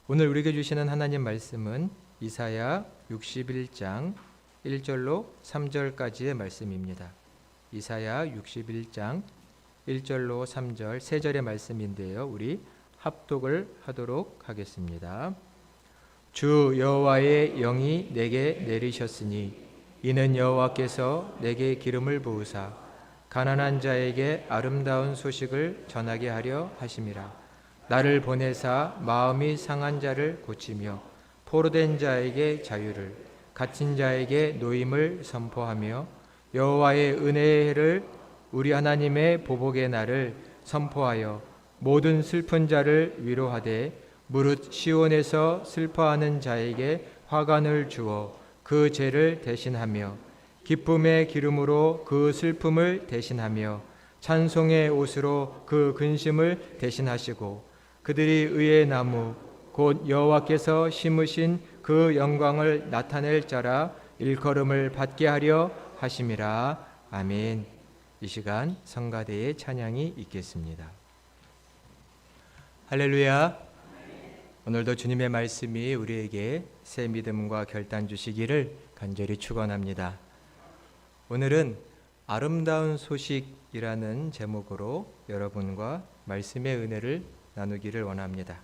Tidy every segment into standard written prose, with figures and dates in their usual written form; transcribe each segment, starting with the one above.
오늘 우리에게 주시는 하나님 말씀은 이사야 61장 1절로 3절까지의 말씀입니다. 이사야 61장 1절로 3절 세 절의 말씀인데요. 우리 합독을 하도록 하겠습니다. 주 여호와의 영이 내게 내리셨으니 이는 여호와께서 내게 기름을 부으사 가난한 자에게 아름다운 소식을 전하게 하려 하심이라. 나를 보내사 마음이 상한 자를 고치며 포로된 자에게 자유를, 갇힌 자에게 노임을 선포하며 여호와의 은혜의 해를, 우리 하나님의 보복의 날을 선포하여 모든 슬픈 자를 위로하되 무릇 시온에서 슬퍼하는 자에게 화관을 주어 그 죄를 대신하며 기쁨의 기름으로 그 슬픔을 대신하며 찬송의 옷으로 그 근심을 대신하시고 그들이 의의 나무 곧 여호와께서 심으신 그 영광을 나타낼 자라 일컬음을 받게 하려 하심이라. 아멘. 이 시간 성가대의 찬양이 있겠습니다. 할렐루야. 오늘도 주님의 말씀이 우리에게 새 믿음과 결단 주시기를 간절히 축원합니다. 오늘은 아름다운 소식이라는 제목으로 여러분과 말씀의 은혜를 나누기를 원합니다.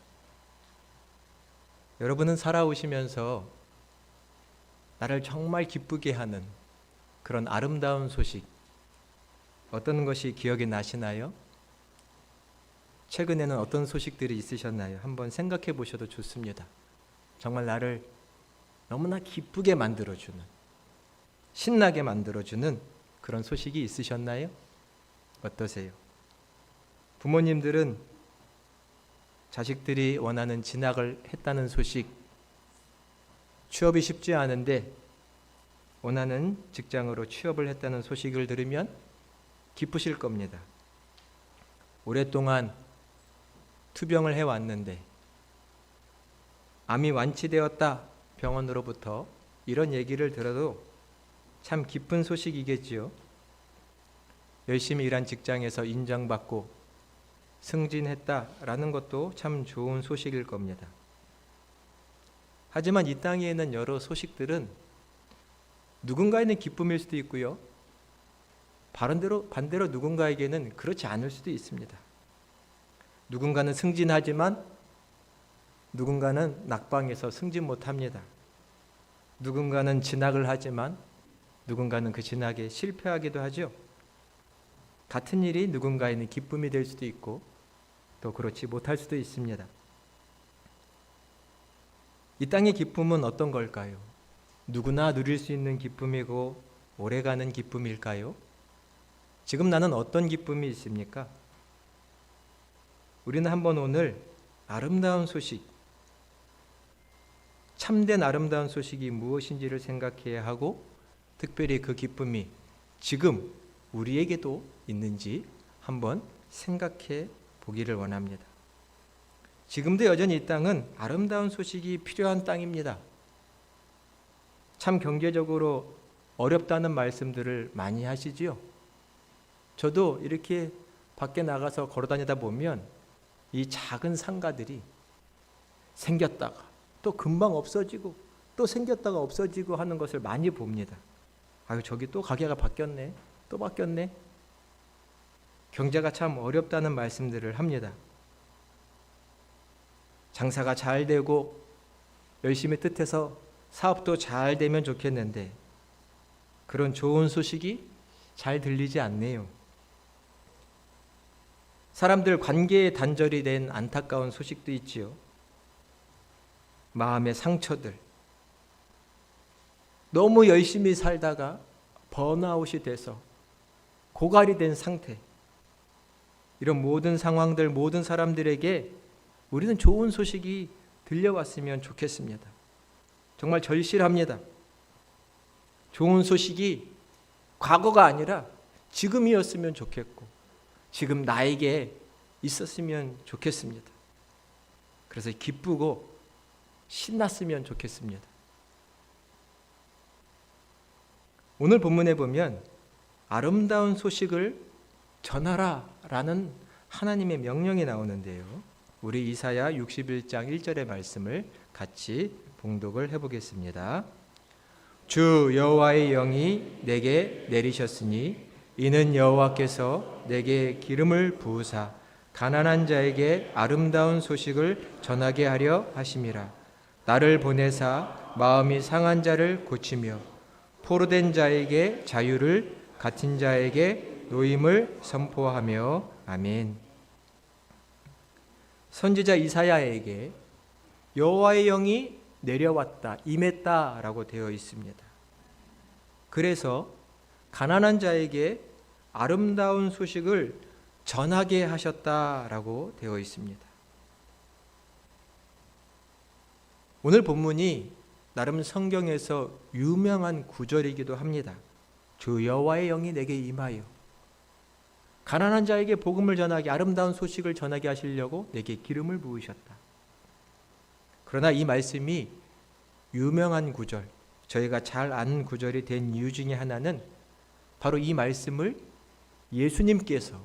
여러분은 살아오시면서 나를 정말 기쁘게 하는 그런 아름다운 소식, 어떤 것이 기억이 나시나요? 최근에는 어떤 소식들이 있으셨나요? 한번 생각해 보셔도 좋습니다. 정말 나를 너무나 기쁘게 만들어주는, 신나게 만들어주는 그런 소식이 있으셨나요? 어떠세요? 부모님들은 자식들이 원하는 진학을 했다는 소식, 취업이 쉽지 않은데 원하는 직장으로 취업을 했다는 소식을 들으면 기쁘실 겁니다. 오랫동안 투병을 해왔는데 암이 완치되었다, 병원으로부터 이런 얘기를 들어도 참 기쁜 소식이겠지요. 열심히 일한 직장에서 인정받고 승진했다라는 것도 참 좋은 소식일 겁니다. 하지만 이 땅에 있는 여러 소식들은 누군가에는 기쁨일 수도 있고요, 반대로 누군가에게는 그렇지 않을 수도 있습니다. 누군가는 승진하지만 누군가는 낙방에서 승진 못합니다. 누군가는 진학을 하지만 누군가는 그 진학에 실패하기도 하죠. 같은 일이 누군가에는 기쁨이 될 수도 있고 또 그렇지 못할 수도 있습니다. 이 땅의 기쁨은 어떤 걸까요? 누구나 누릴 수 있는 기쁨이고 오래가는 기쁨일까요? 지금 나는 어떤 기쁨이 있습니까? 우리는 한번 오늘 아름다운 소식, 참된 아름다운 소식이 무엇인지를 생각해야 하고, 특별히 그 기쁨이 지금 우리에게도 있는지 한번 생각해 보기를 원합니다. 지금도 여전히 이 땅은 아름다운 소식이 필요한 땅입니다. 참 경제적으로 어렵다는 말씀들을 많이 하시지요. 저도 이렇게 밖에 나가서 걸어다니다 보면 이 작은 상가들이 생겼다가 또 금방 없어지고 또 생겼다가 없어지고 하는 것을 많이 봅니다. 아유, 저기 또 가게가 바뀌었네, 또 바뀌었네. 경제가 참 어렵다는 말씀들을 합니다. 장사가 잘 되고 열심히 뜻해서 사업도 잘 되면 좋겠는데 그런 좋은 소식이 잘 들리지 않네요. 사람들 관계에 단절이 된 안타까운 소식도 있지요. 마음의 상처들, 너무 열심히 살다가 번아웃이 돼서 고갈이 된 상태, 이런 모든 상황들, 모든 사람들에게 우리는 좋은 소식이 들려왔으면 좋겠습니다. 정말 절실합니다. 좋은 소식이 과거가 아니라 지금이었으면 좋겠고 지금 나에게 있었으면 좋겠습니다. 그래서 기쁘고 신났으면 좋겠습니다. 오늘 본문에 보면 아름다운 소식을 전하라 라는 하나님의 명령이 나오는데요. 우리 이사야 61장 1절의 말씀을 같이 봉독을 해보겠습니다. 주 여호와의 영이 내게 내리셨으니 이는 여호와께서 내게 기름을 부으사 가난한 자에게 아름다운 소식을 전하게 하려 하심이라. 나를 보내사 마음이 상한 자를 고치며 포로된 자에게 자유를, 갇힌 자에게 노임을 선포하며. 아멘. 선지자 이사야에게 여호와의 영이 내려왔다, 임했다라고 되어 있습니다. 그래서 가난한 자에게 아름다운 소식을 전하게 하셨다라고 되어 있습니다. 오늘 본문이 나름 성경에서 유명한 구절이기도 합니다. 주 여호와의 영이 내게 임하여 가난한 자에게 복음을 전하게, 아름다운 소식을 전하게 하시려고 내게 기름을 부으셨다. 그러나 이 말씀이 유명한 구절, 저희가 잘 아는 구절이 된 이유 중에 하나는 바로 이 말씀을 예수님께서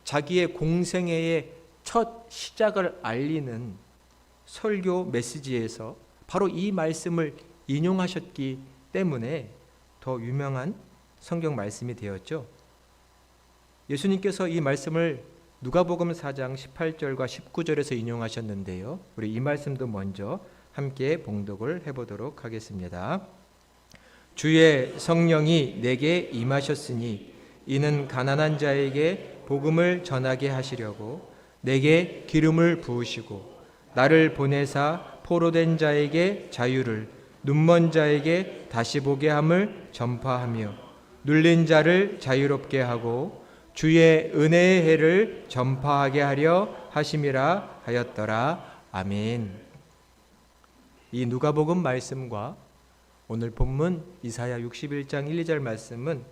자기의 공생애의 첫 시작을 알리는 설교 메시지에서 바로 이 말씀을 인용하셨기 때문에 더 유명한 성경 말씀이 되었죠. 예수님께서 이 말씀을 누가복음 4장 18절과 19절에서 인용하셨는데요. 우리 이 말씀도 먼저 함께 봉독을 해보도록 하겠습니다. 주의 성령이 내게 임하셨으니 이는 가난한 자에게 복음을 전하게 하시려고 내게 기름을 부으시고 나를 보내사 포로된 자에게 자유를, 눈먼 자에게 다시 보게 함을 전파하며 눌린 자를 자유롭게 하고 주의 은혜의 해를 전파하게 하려 하심이라 하였더라. 아멘. 이 누가복음 말씀과 오늘 본문 이사야 61장 1, 2절 말씀은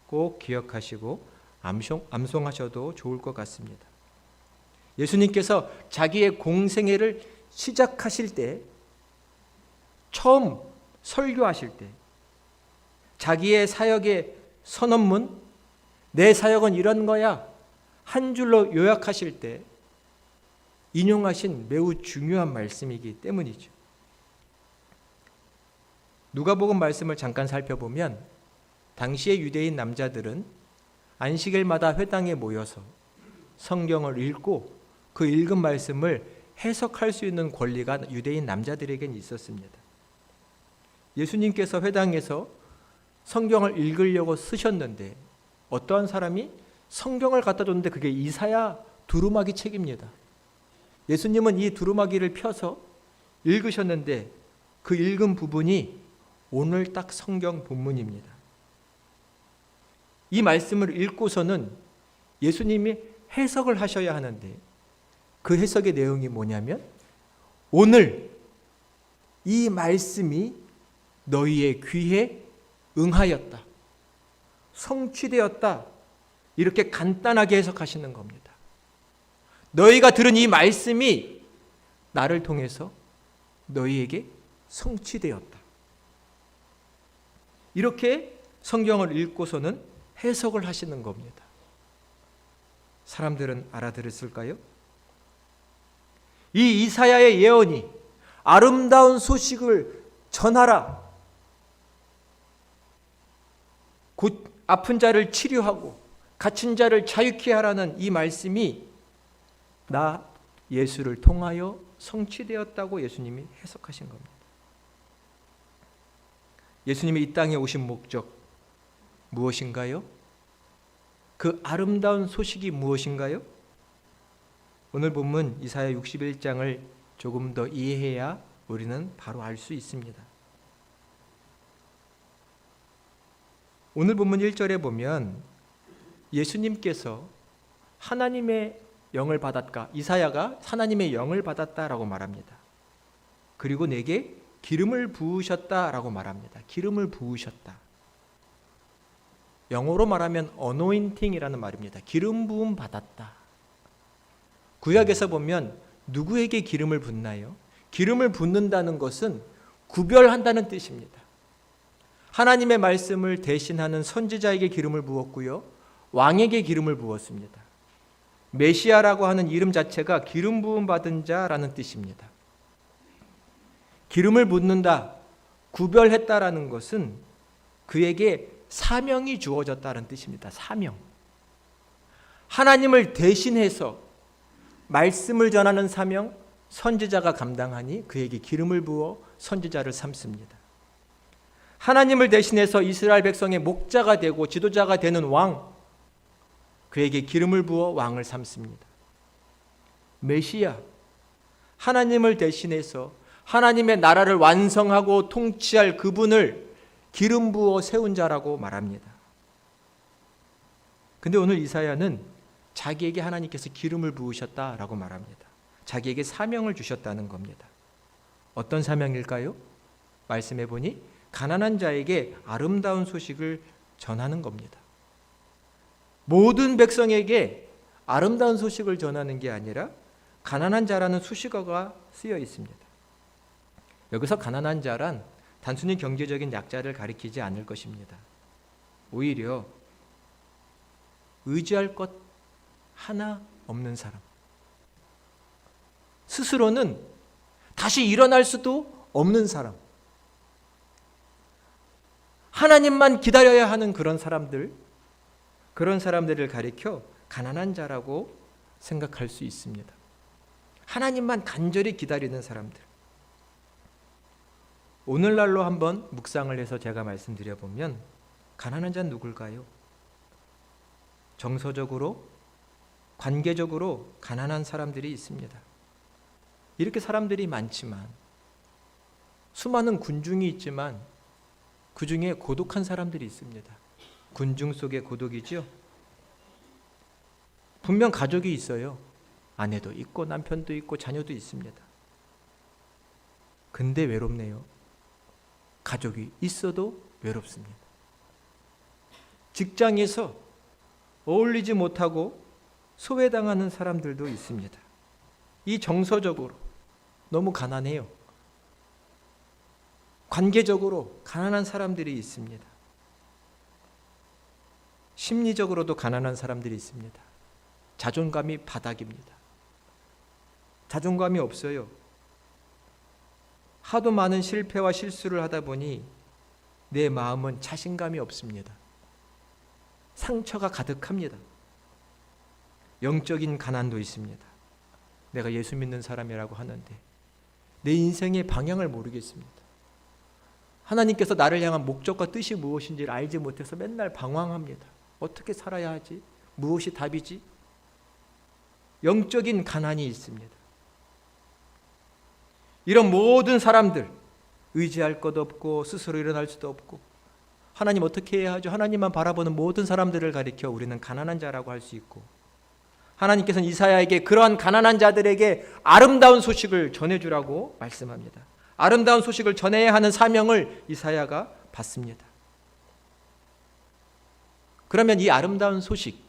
꼭 기억하시고 암송하셔도 좋을 것 같습니다. 예수님께서 자기의 공생애를 시작하실 때, 처음 설교하실 때, 자기의 사역의 선언문, 내 사역은 이런 거야, 한 줄로 요약하실 때 인용하신 매우 중요한 말씀이기 때문이죠. 누가복음 말씀을 잠깐 살펴보면 당시의 유대인 남자들은 안식일마다 회당에 모여서 성경을 읽고 그 읽은 말씀을 해석할 수 있는 권리가 유대인 남자들에겐 있었습니다. 예수님께서 회당에서 성경을 읽으려고 쓰셨는데 어떠한 사람이 성경을 갖다 줬는데 그게 이사야 두루마기 책입니다. 예수님은 이 두루마기를 펴서 읽으셨는데 그 읽은 부분이 오늘 딱 성경 본문입니다. 이 말씀을 읽고서는 예수님이 해석을 하셔야 하는데 그 해석의 내용이 뭐냐면 오늘 이 말씀이 너희의 귀에 응하였다, 성취되었다, 이렇게 간단하게 해석하시는 겁니다. 너희가 들은 이 말씀이 나를 통해서 너희에게 성취되었다. 이렇게 성경을 읽고서는 해석을 하시는 겁니다. 사람들은 알아들었을까요? 이 이사야의 예언이 아름다운 소식을 전하라, 곧 아픈 자를 치료하고 갇힌 자를 자유케 하라는 이 말씀이 나 예수를 통하여 성취되었다고 예수님이 해석하신 겁니다. 예수님이 이 땅에 오신 목적 무엇인가요? 그 아름다운 소식이 무엇인가요? 오늘 본문 이사야 61장을 조금 더 이해해야 우리는 바로 알 수 있습니다. 오늘 본문 1절에 보면 예수님께서 하나님의 영을 받았까, 이사야가 하나님의 영을 받았다라고 말합니다. 그리고 내게 기름을 부으셨다라고 말합니다. 기름을 부으셨다. 영어로 말하면 anointing이라는 말입니다. 기름 부음 받았다. 구약에서 보면 누구에게 기름을 붓나요? 기름을 붓는다는 것은 구별한다는 뜻입니다. 하나님의 말씀을 대신하는 선지자에게 기름을 부었고요, 왕에게 기름을 부었습니다. 메시아라고 하는 이름 자체가 기름 부음 받은 자라는 뜻입니다. 기름을 붓는다, 구별했다라는 것은 그에게 사명이 주어졌다는 뜻입니다. 사명. 하나님을 대신해서 말씀을 전하는 사명, 선지자가 감당하니 그에게 기름을 부어 선지자를 삼습니다. 하나님을 대신해서 이스라엘 백성의 목자가 되고 지도자가 되는 왕, 그에게 기름을 부어 왕을 삼습니다. 메시아, 하나님을 대신해서 하나님의 나라를 완성하고 통치할 그분을 기름 부어 세운 자라고 말합니다. 근데 오늘 이사야는 자기에게 하나님께서 기름을 부으셨다라고 말합니다. 자기에게 사명을 주셨다는 겁니다. 어떤 사명일까요? 말씀해 보니 가난한 자에게 아름다운 소식을 전하는 겁니다. 모든 백성에게 아름다운 소식을 전하는 게 아니라 가난한 자라는 수식어가 쓰여 있습니다. 여기서 가난한 자란 단순히 경제적인 약자를 가리키지 않을 것입니다. 오히려 의지할 것 하나 없는 사람, 스스로는 다시 일어날 수도 없는 사람, 하나님만 기다려야 하는 그런 사람들을 가리켜 가난한 자라고 생각할 수 있습니다. 하나님만 간절히 기다리는 사람들. 오늘날로 한번 묵상을 해서 제가 말씀드려보면 가난한 자는 누굴까요? 정서적으로, 관계적으로 가난한 사람들이 있습니다. 이렇게 사람들이 많지만, 수많은 군중이 있지만 그 중에 고독한 사람들이 있습니다. 군중 속의 고독이죠. 분명 가족이 있어요. 아내도 있고 남편도 있고 자녀도 있습니다. 근데 외롭네요. 가족이 있어도 외롭습니다. 직장에서 어울리지 못하고 소외당하는 사람들도 있습니다. 이 정서적으로 너무 가난해요. 관계적으로 가난한 사람들이 있습니다. 심리적으로도 가난한 사람들이 있습니다. 자존감이 바닥입니다. 자존감이 없어요. 하도 많은 실패와 실수를 하다 보니 내 마음은 자신감이 없습니다. 상처가 가득합니다. 영적인 가난도 있습니다. 내가 예수 믿는 사람이라고 하는데 내 인생의 방향을 모르겠습니다. 하나님께서 나를 향한 목적과 뜻이 무엇인지를 알지 못해서 맨날 방황합니다. 어떻게 살아야 하지? 무엇이 답이지? 영적인 가난이 있습니다. 이런 모든 사람들, 의지할 것 없고 스스로 일어날 수도 없고 하나님 어떻게 해야 하죠? 하나님만 바라보는 모든 사람들을 가리켜 우리는 가난한 자라고 할 수 있고, 하나님께서는 이사야에게 그러한 가난한 자들에게 아름다운 소식을 전해주라고 말씀합니다. 아름다운 소식을 전해야 하는 사명을 이사야가 받습니다. 그러면 이 아름다운 소식,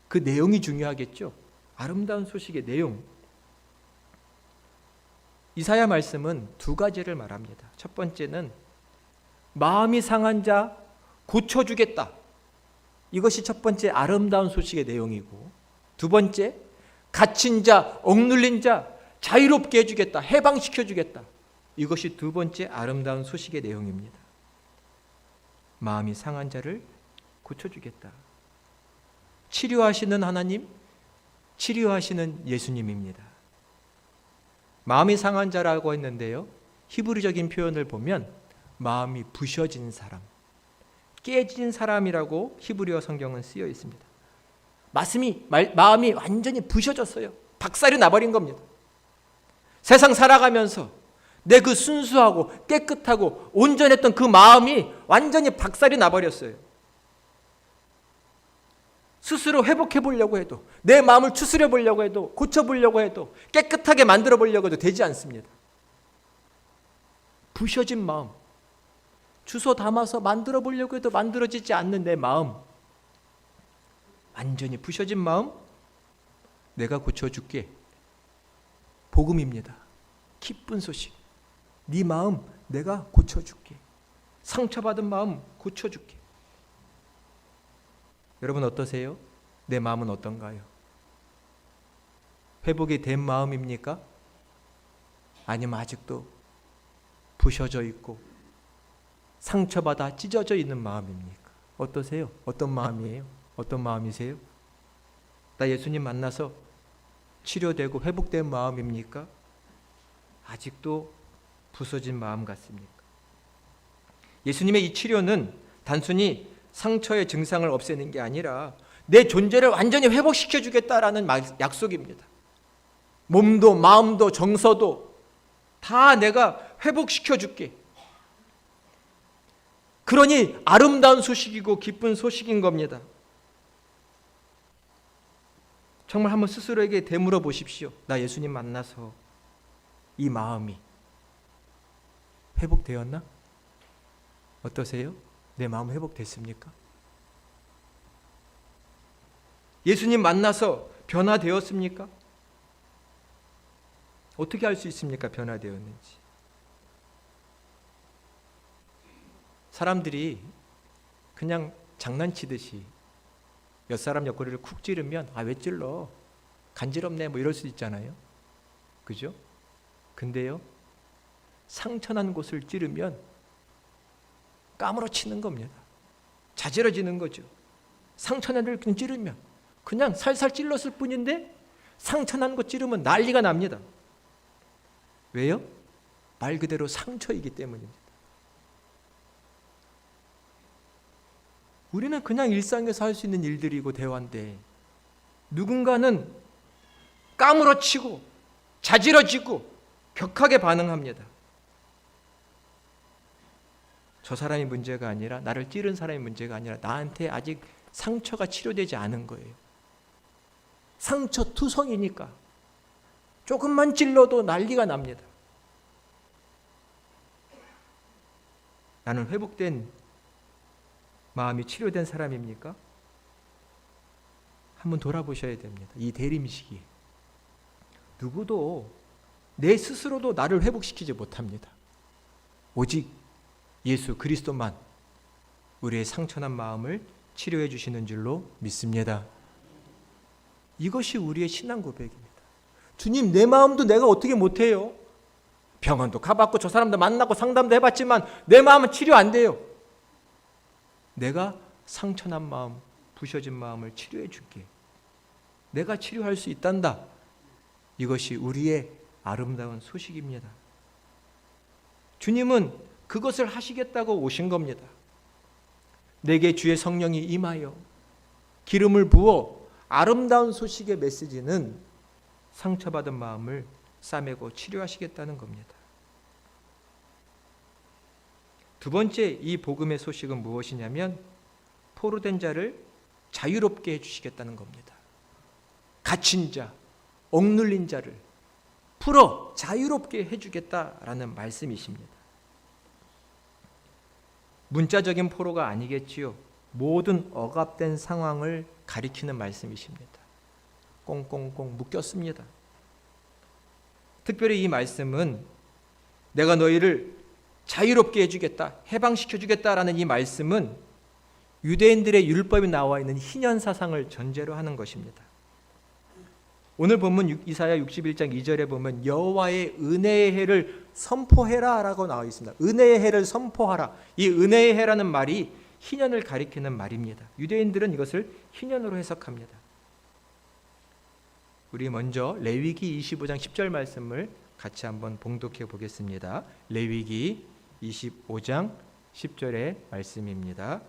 그 내용이 중요하겠죠? 아름다운 소식의 내용. 이사야 말씀은 두 가지를 말합니다. 첫 번째는 마음이 상한 자 고쳐주겠다. 이것이 첫 번째 아름다운 소식의 내용이고, 두 번째 갇힌 자, 억눌린 자 자유롭게 해주겠다. 해방시켜주겠다. 이것이 두 번째 아름다운 소식의 내용입니다. 마음이 상한 자를 고쳐주겠다. 치료하시는 하나님, 치료하시는 예수님입니다. 마음이 상한 자라고 했는데요, 히브리적인 표현을 보면 마음이 부셔진 사람, 깨진 사람이라고 히브리어 성경은 쓰여 있습니다. 마음이 완전히 부셔졌어요. 박살이 나버린 겁니다. 세상 살아가면서 내 그 순수하고 깨끗하고 온전했던 그 마음이 완전히 박살이 나버렸어요. 스스로 회복해 보려고 해도, 내 마음을 추스려 보려고 해도, 고쳐 보려고 해도, 깨끗하게 만들어 보려고 해도 되지 않습니다. 부셔진 마음, 주워 담아서 만들어 보려고 해도 만들어지지 않는 내 마음, 완전히 부셔진 마음, 내가 고쳐줄게. 복음입니다. 기쁜 소식. 네 마음 내가 고쳐줄게. 상처받은 마음 고쳐줄게. 여러분 어떠세요? 내 마음은 어떤가요? 회복이 된 마음입니까? 아니면 아직도 부셔져 있고 상처받아 찢어져 있는 마음입니까? 어떠세요? 어떤 마음이에요? 어떤 마음이세요? 나 예수님 만나서 치료되고 회복된 마음입니까? 아직도 부서진 마음 같습니까? 예수님의 이 치료는 단순히 상처의 증상을 없애는 게 아니라 내 존재를 완전히 회복시켜 주겠다라는 약속입니다. 몸도 마음도 정서도 다 내가 회복시켜 줄게. 그러니 아름다운 소식이고 기쁜 소식인 겁니다. 정말 한번 스스로에게 되물어 보십시오. 나 예수님 만나서 이 마음이 회복되었나? 어떠세요? 내 마음 회복됐습니까? 예수님 만나서 변화되었습니까? 어떻게 알 수 있습니까? 변화되었는지. 사람들이 그냥 장난치듯이 옆 사람 옆구리를 쿡 찌르면 왜 찔러? 간지럽네 뭐 이럴 수 있잖아요. 그죠? 근데요, 상처난 곳을 찌르면 까무러치는 겁니다. 자지러지는 거죠. 상처난 데를 그냥 찌르면 그냥 살살 찔렀을 뿐인데 상처난 곳 찌르면 난리가 납니다. 왜요? 말 그대로 상처이기 때문입니다. 우리는 그냥 일상에서 할 수 있는 일들이고 대화인데 누군가는 까무러치고 자지러지고 격하게 반응합니다. 저 사람이 문제가 아니라 나를 찌른 사람이 문제가 아니라 나한테 아직 상처가 치료되지 않은 거예요. 상처 투성이니까 조금만 찔러도 난리가 납니다. 나는 회복된 마음이 치료된 사람입니까? 한번 돌아보셔야 됩니다. 이 대림시기에 누구도 내 스스로도 나를 회복시키지 못합니다. 오직 예수 그리스도만 우리의 상처난 마음을 치료해 주시는 줄로 믿습니다. 이것이 우리의 신앙 고백입니다. 주님, 내 마음도 내가 어떻게 못해요? 병원도 가봤고 저 사람도 만나고 상담도 해봤지만 내 마음은 치료 안 돼요. 내가 상처난 마음, 부셔진 마음을 치료해 줄게. 내가 치료할 수 있단다. 이것이 우리의 아름다운 소식입니다. 주님은 그것을 하시겠다고 오신 겁니다. 내게 주의 성령이 임하여 기름을 부어 아름다운 소식의 메시지는 상처받은 마음을 싸매고 치료하시겠다는 겁니다. 두 번째 이 복음의 소식은 무엇이냐면 포로된 자를 자유롭게 해주시겠다는 겁니다. 갇힌 자, 억눌린 자를 풀어 자유롭게 해주겠다라는 말씀이십니다. 문자적인 포로가 아니겠지요. 모든 억압된 상황을 가리키는 말씀이십니다. 꽁꽁꽁 묶였습니다. 특별히 이 말씀은 내가 너희를 자유롭게 해주겠다, 해방시켜주겠다라는 이 말씀은 유대인들의 율법에 나와 있는 희년 사상을 전제로 하는 것입니다. 오늘 본문 이사야 61장 2절에 보면 여호와의 은혜의 해를 선포해라 라고 나와 있습니다. 은혜의 해를 선포하라. 이 은혜의 해라는 말이 희년을 가리키는 말입니다. 유대인들은 이것을 희년으로 해석합니다. 우리 먼저 레위기 25장 10절 말씀을 같이 한번 봉독해 보겠습니다. 레위기 25장 10절의 말씀입니다.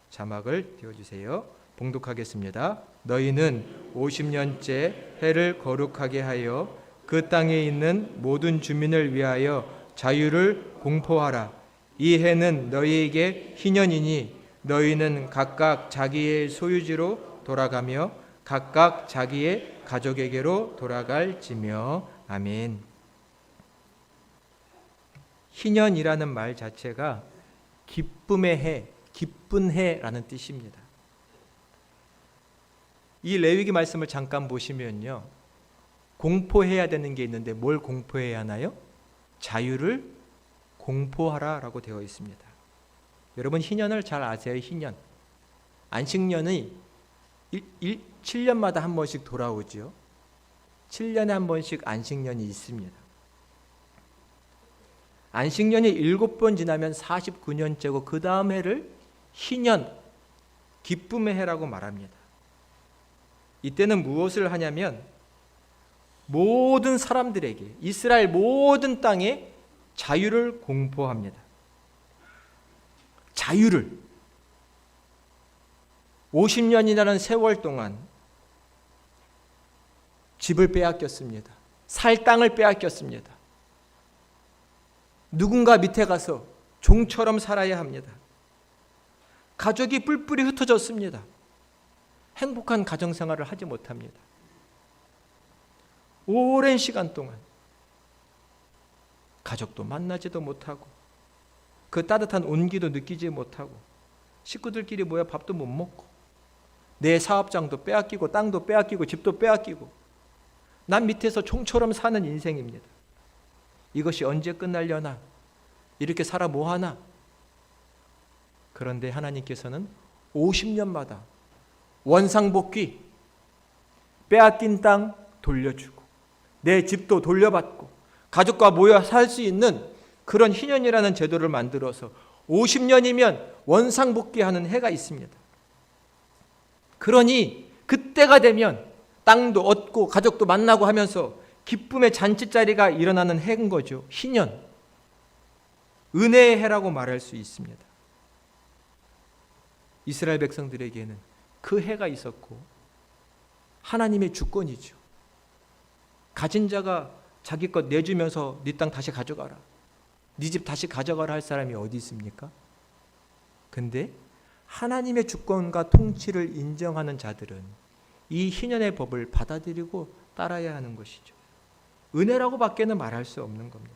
자막을 띄워주세요. 봉독하겠습니다. 너희는 50년째 해를 거룩하게 하여 그 땅에 있는 모든 주민을 위하여 자유를 공포하라. 이 해는 너희에게 희년이니 너희는 각각 자기의 소유지로 돌아가며 각각 자기의 가족에게로 돌아갈지며. 아멘. 희년이라는 말 자체가 기쁨의 해, 기쁜 해라는 뜻입니다. 이 레위기 말씀을 잠깐 보시면요, 공포해야 되는 게 있는데 뭘 공포해야 하나요? 자유를 공포하라라고 되어 있습니다. 여러분 희년을 잘 아세요? 희년. 안식년이 7년마다 한 번씩 돌아오죠. 7년에 한 번씩 안식년이 있습니다. 안식년이 7번 지나면 49년째고 그 다음 해를 희년, 기쁨의 해라고 말합니다. 이때는 무엇을 하냐면 모든 사람들에게, 이스라엘 모든 땅에 자유를 공포합니다. 자유를 50년이라는 세월 동안 집을 빼앗겼습니다. 살 땅을 빼앗겼습니다. 누군가 밑에 가서 종처럼 살아야 합니다. 가족이 뿔뿔이 흩어졌습니다. 행복한 가정생활을 하지 못합니다. 오랜 시간 동안 가족도 만나지도 못하고 그 따뜻한 온기도 느끼지 못하고 식구들끼리 모여 밥도 못 먹고 내 사업장도 빼앗기고 땅도 빼앗기고 집도 빼앗기고 난 밑에서 총처럼 사는 인생입니다. 이것이 언제 끝날려나? 이렇게 살아 뭐하나? 그런데 하나님께서는 50년마다 원상복귀, 빼앗긴 땅 돌려주고 내 집도 돌려받고 가족과 모여 살 수 있는 그런 희년이라는 제도를 만들어서 50년이면 원상복귀하는 해가 있습니다. 그러니 그때가 되면 땅도 얻고 가족도 만나고 하면서 기쁨의 잔치자리가 일어나는 해인 거죠. 희년, 은혜의 해라고 말할 수 있습니다. 이스라엘 백성들에게는 그 해가 있었고 하나님의 주권이죠. 가진 자가 자기 것 내주면서 네 땅 다시 가져가라, 네 집 다시 가져가라 할 사람이 어디 있습니까? 근데 하나님의 주권과 통치를 인정하는 자들은 이 희년의 법을 받아들이고 따라야 하는 것이죠. 은혜라고 밖에는 말할 수 없는 겁니다.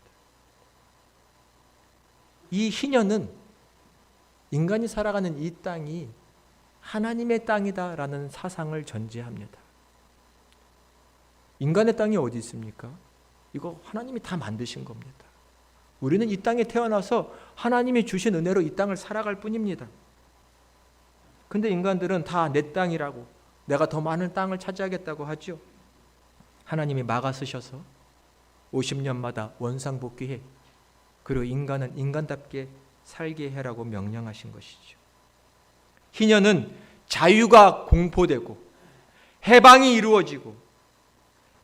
이 희년은 인간이 살아가는 이 땅이 하나님의 땅이다라는 사상을 전제합니다. 인간의 땅이 어디 있습니까? 이거 하나님이 다 만드신 겁니다. 우리는 이 땅에 태어나서 하나님이 주신 은혜로 이 땅을 살아갈 뿐입니다. 근데 인간들은 다 내 땅이라고, 내가 더 많은 땅을 차지하겠다고 하죠. 하나님이 막아서셔서 50년마다 원상복귀해, 그리고 인간은 인간답게 살게 해라고 명령하신 것이죠. 희년은 자유가 공포되고 해방이 이루어지고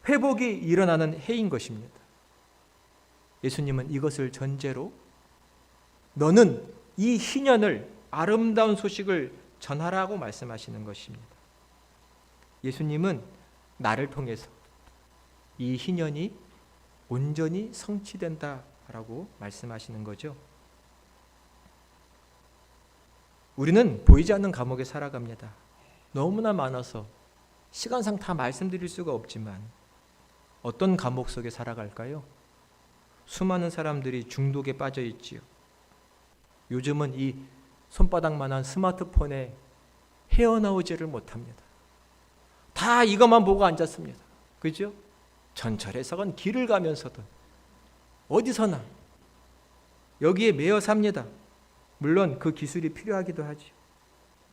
회복이 일어나는 해인 것입니다. 예수님은 이것을 전제로 너는 이 희년을, 아름다운 소식을 전하라고 말씀하시는 것입니다. 예수님은 나를 통해서 이 희년이 온전히 성취된다라고 말씀하시는 거죠. 우리는 보이지 않는 감옥에 살아갑니다. 너무나 많아서 시간상 다 말씀드릴 수가 없지만 어떤 감옥 속에 살아갈까요? 수많은 사람들이 중독에 빠져 있지요. 요즘은 이 손바닥만한 스마트폰에 헤어나오지를 못합니다. 다 이것만 보고 앉았습니다. 그죠? 전철에서건 길을 가면서든 어디서나 여기에 매여 삽니다. 물론 그 기술이 필요하기도 하죠.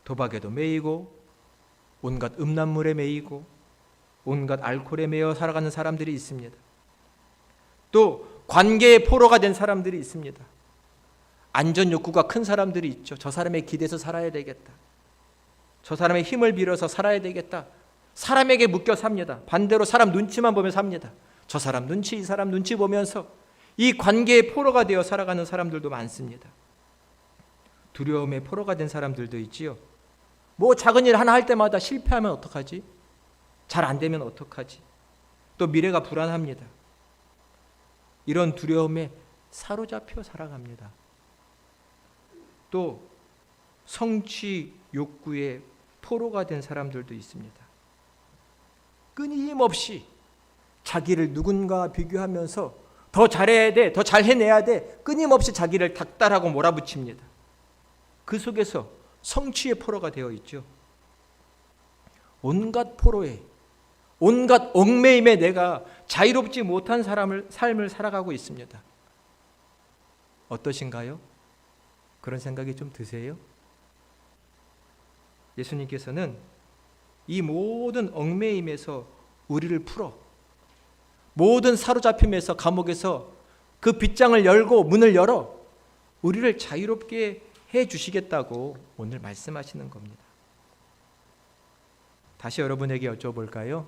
도박에도 매이고 온갖 음란물에 매이고 온갖 알코올에 매여 살아가는 사람들이 있습니다. 또 관계의 포로가 된 사람들이 있습니다. 안전 욕구가 큰 사람들이 있죠. 저 사람에 기대서 살아야 되겠다. 저 사람의 힘을 빌어서 살아야 되겠다. 사람에게 묶여 삽니다. 반대로 사람 눈치만 보며 삽니다. 저 사람 눈치, 이 사람 눈치 보면서 이 관계의 포로가 되어 살아가는 사람들도 많습니다. 두려움의 포로가 된 사람들도 있지요. 뭐 작은 일 하나 할 때마다 실패하면 어떡하지? 잘 안 되면 어떡하지? 또 미래가 불안합니다. 이런 두려움에 사로잡혀 살아갑니다. 또 성취 욕구의 포로가 된 사람들도 있습니다. 끊임없이 자기를 누군가 비교하면서 더 잘해야 돼, 더 잘 해내야 돼, 끊임없이 자기를 닥달하고 몰아붙입니다. 그 속에서 성취의 포로가 되어 있죠. 온갖 포로에, 온갖 얽매임에 내가 자유롭지 못한 삶을 살아가고 있습니다. 어떠신가요? 그런 생각이 좀 드세요? 예수님께서는 이 모든 얽매임에서 우리를 풀어 모든 사로잡힘에서 감옥에서 그 빗장을 열고 문을 열어 우리를 자유롭게 해 주시겠다고 오늘 말씀하시는 겁니다. 다시 여러분에게 여쭤볼까요?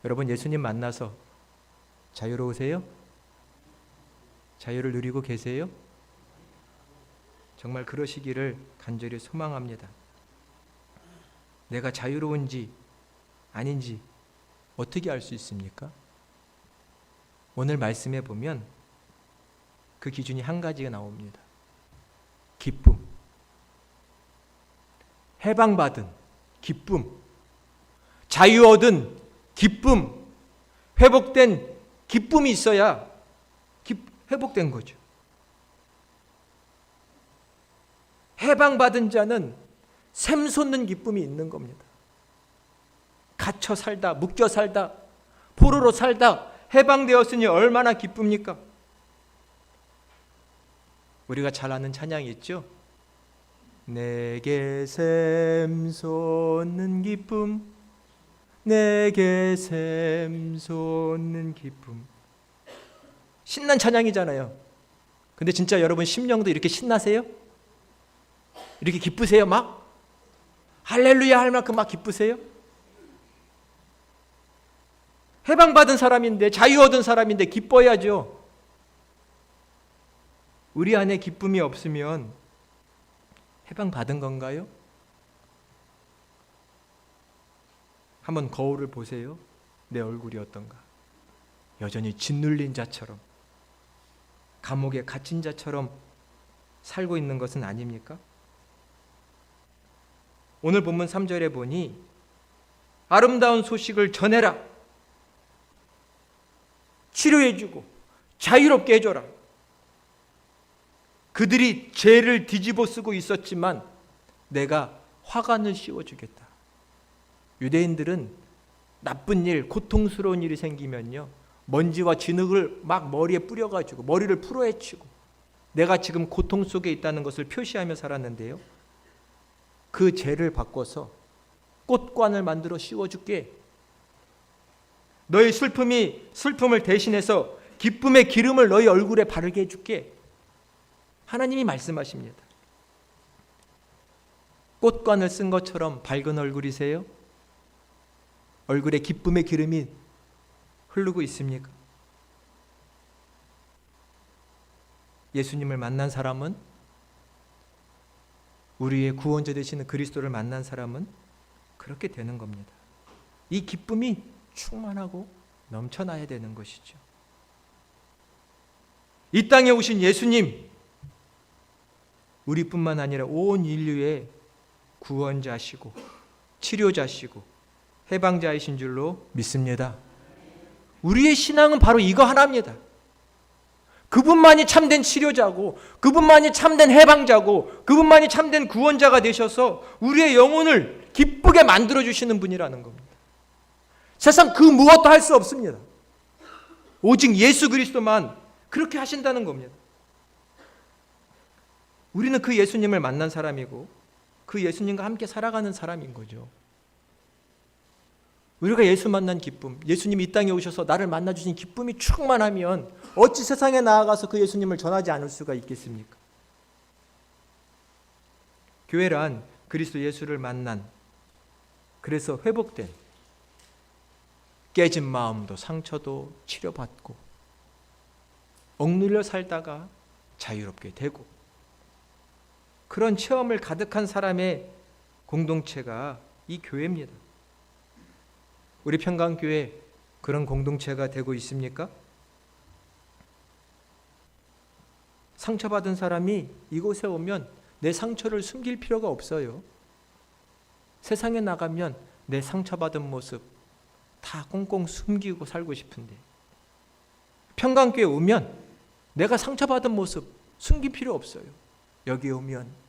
여러분 예수님 만나서 자유로우세요? 자유를 누리고 계세요? 정말 그러시기를 간절히 소망합니다. 내가 자유로운지 아닌지 어떻게 알 수 있습니까? 오늘 말씀에 보면 그 기준이 한 가지가 나옵니다. 기쁨. 해방받은 기쁨. 자유 얻은 기쁨. 회복된 기쁨이 있어야 회복된 거죠. 해방받은 자는 샘솟는 기쁨이 있는 겁니다. 갇혀 살다, 묶여 살다, 포로로 살다 해방되었으니 얼마나 기쁩니까? 우리가 잘 아는 찬양이 있죠. 내게 샘솟는 기쁨, 내게 샘솟는 기쁨. 신난 찬양이잖아요. 근데 진짜 여러분 심령도 이렇게 신나세요? 이렇게 기쁘세요? 막? 할렐루야 할 만큼 막 기쁘세요? 해방받은 사람인데, 자유 얻은 사람인데 기뻐야죠. 우리 안에 기쁨이 없으면 해방받은 건가요? 한번 거울을 보세요. 내 얼굴이 어떤가? 여전히 짓눌린 자처럼, 감옥에 갇힌 자처럼 살고 있는 것은 아닙니까? 오늘 본문 3절에 보니 아름다운 소식을 전해라. 치료해주고 자유롭게 해줘라. 그들이 죄를 뒤집어 쓰고 있었지만 내가 화관을 씌워주겠다. 유대인들은 나쁜 일, 고통스러운 일이 생기면요, 먼지와 진흙을 막 머리에 뿌려가지고 머리를 풀어헤치고 내가 지금 고통 속에 있다는 것을 표시하며 살았는데요, 그 죄를 바꿔서 꽃관을 만들어 씌워줄게. 너의 슬픔을 대신해서 기쁨의 기름을 너희 얼굴에 바르게 해줄게. 하나님이 말씀하십니다. 꽃관을 쓴 것처럼 밝은 얼굴이세요? 얼굴에 기쁨의 기름이 흐르고 있습니까? 예수님을 만난 사람은, 우리의 구원자 되시는 그리스도를 만난 사람은 그렇게 되는 겁니다. 이 기쁨이 충만하고 넘쳐나야 되는 것이죠. 이 땅에 오신 예수님, 우리뿐만 아니라 온 인류의 구원자시고 치료자시고 해방자이신 줄로 믿습니다. 우리의 신앙은 바로 이거 하나입니다. 그분만이 참된 치료자고, 그분만이 참된 해방자고, 그분만이 참된 구원자가 되셔서 우리의 영혼을 기쁘게 만들어주시는 분이라는 겁니다. 세상 그 무엇도 할 수 없습니다. 오직 예수 그리스도만 그렇게 하신다는 겁니다. 우리는 그 예수님을 만난 사람이고 그 예수님과 함께 살아가는 사람인 거죠. 우리가 예수 만난 기쁨, 예수님이 이 땅에 오셔서 나를 만나주신 기쁨이 충만하면 어찌 세상에 나아가서 그 예수님을 전하지 않을 수가 있겠습니까? 교회란 그리스도 예수를 만난, 그래서 회복된, 깨진 마음도 상처도 치료받고 억눌려 살다가 자유롭게 되고, 그런 체험을 가득한 사람의 공동체가 이 교회입니다. 우리 평강교회 그런 공동체가 되고 있습니까? 상처받은 사람이 이곳에 오면 내 상처를 숨길 필요가 없어요. 세상에 나가면 내 상처받은 모습 다 꽁꽁 숨기고 살고 싶은데, 평강교회 오면 내가 상처받은 모습 숨길 필요 없어요. 여기 오면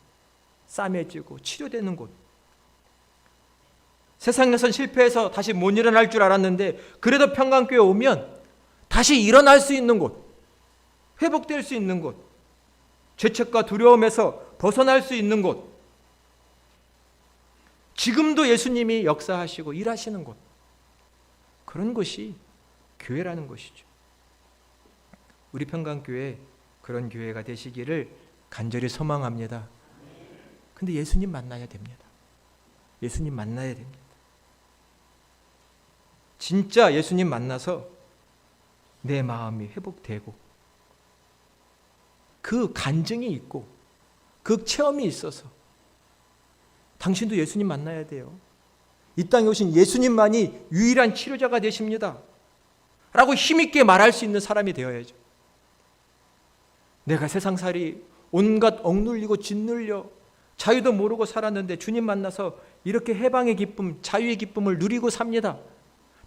싸매지고 치료되는 곳. 세상에선 실패해서 다시 못 일어날 줄 알았는데 그래도 평강교회 오면 다시 일어날 수 있는 곳, 회복될 수 있는 곳, 죄책과 두려움에서 벗어날 수 있는 곳, 지금도 예수님이 역사하시고 일하시는 곳, 그런 곳이 교회라는 것이죠. 우리 평강교회 그런 교회가 되시기를 간절히 소망합니다. 근데 예수님 만나야 됩니다. 예수님 만나야 됩니다. 진짜 예수님 만나서 내 마음이 회복되고 그 간증이 있고 그 체험이 있어서 당신도 예수님 만나야 돼요. 이 땅에 오신 예수님만이 유일한 치료자가 되십니다 라고 힘있게 말할 수 있는 사람이 되어야죠. 내가 세상살이 온갖 억눌리고 짓눌려 자유도 모르고 살았는데 주님 만나서 이렇게 해방의 기쁨, 자유의 기쁨을 누리고 삽니다.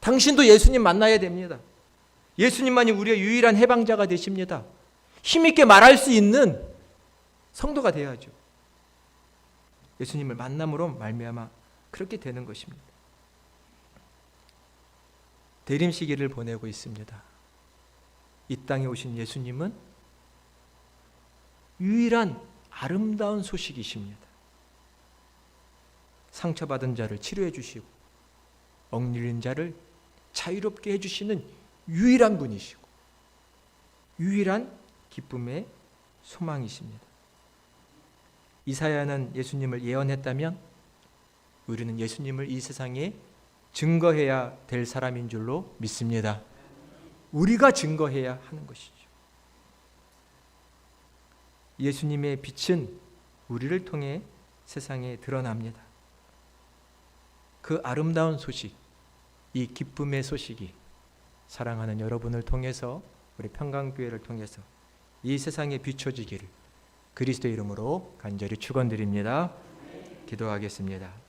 당신도 예수님 만나야 됩니다. 예수님만이 우리의 유일한 해방자가 되십니다. 힘있게 말할 수 있는 성도가 되어야죠. 예수님을 만남으로 말미암아 그렇게 되는 것입니다. 대림 시기를 보내고 있습니다. 이 땅에 오신 예수님은 유일한 아름다운 소식이십니다. 상처받은 자를 치료해 주시고 억눌린 자를 자유롭게 해주시는 유일한 분이시고 유일한 기쁨의 소망이십니다. 이사야는 예수님을 예언했다면 우리는 예수님을 이 세상에 증거해야 될 사람인 줄로 믿습니다. 우리가 증거해야 하는 것이죠. 예수님의 빛은 우리를 통해 세상에 드러납니다. 그 아름다운 소식, 이 기쁨의 소식이 사랑하는 여러분을 통해서 우리 평강교회를 통해서 이 세상에 비춰지기를 그리스도의 이름으로 간절히 축원드립니다. 기도하겠습니다.